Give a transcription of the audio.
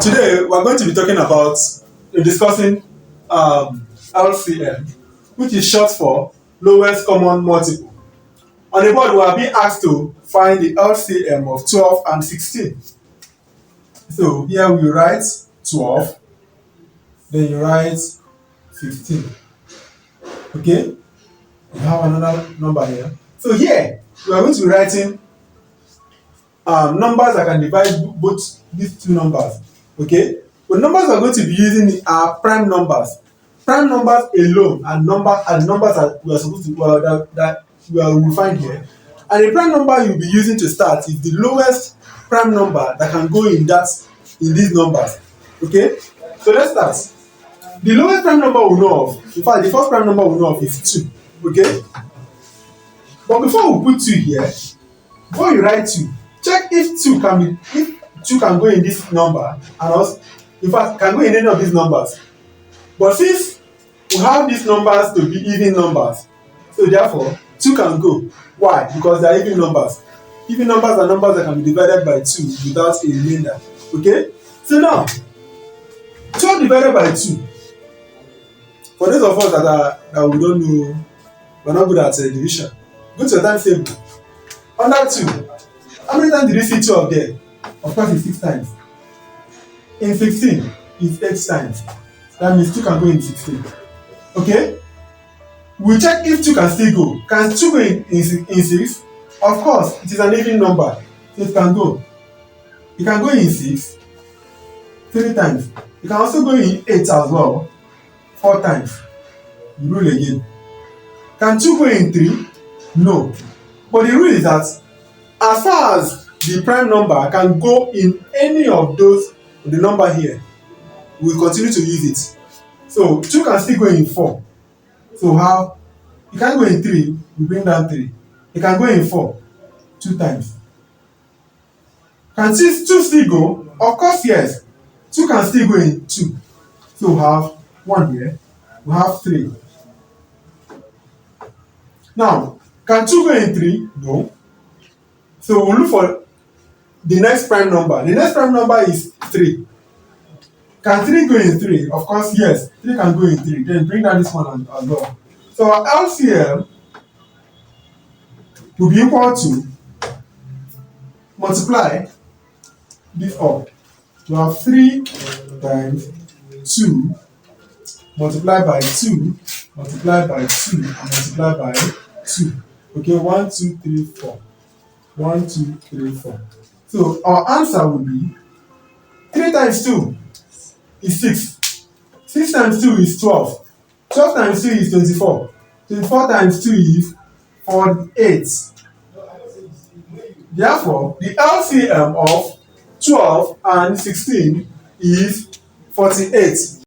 Today we're going to be talking about discussing LCM, which is short for lowest common multiple. On the board, we are being asked to find the LCM of 12 and 16. So here we write 12, then you write 15. Okay? We have another number here. So here we are going to be writing numbers that can divide both these two numbers. Okay? The numbers we're going to be using are prime numbers. Prime numbers alone are numbers that we are supposed to that we will find here. And the prime number you'll be using to start is the lowest prime number that can go in these numbers. Okay? So let's start. The lowest prime number we know of, in fact, the first prime number we know of is 2. Okay? But before we put 2 here, before you write 2, check if 2 can go in this number and also, in fact, can go in any of these numbers. But since we have these numbers to be even numbers, so therefore 2 can go. Why? Because they are even numbers. Even numbers are numbers that can be divided by 2 without a remainder. Okay? So now, 12 divided by 2. For those of us that we don't know, we're not good at division. Go to your times table. Under 2, how many times did you see 12 there? Of course, it's 6 times. In 16, it's 8 times. That means 2 can go in 16. Okay? We'll check if 2 can still go. Can 2 go in 6? Of course, it is an even number. So it can go. It can go in 6 3 times. It can also go in 8 as well 4 times. You rule again. Can 2 go in 3? No. But the rule is that as far as the prime number can go in any of those, the number here, we will continue to use it. So 2 can still go in 4. So how? It can go in 3, we bring down 3. It can go in 4, 2 times. Can 2 still go? Of course, yes. 2 can still go in 2. So we have 1 here, we have 3. Now, can 2 go in 3? No. So we'll look for the next prime number. The next prime number is 3. Can 3 go in 3? Of course, yes. 3 can go in 3. Then bring down this one as well. So our LCM will be equal to multiply this up. We have 3 times 2 multiplied by 2 multiplied by 2 and multiplied by 2. Okay, 1, 2, 3, 4. 1, 2, 3, 4. So our answer will be 3 times 2 is 6. 6 times 2 is 12. 12 times 2 is 24. 24 times 2 is 48. Therefore, the LCM of 12 and 16 is 48.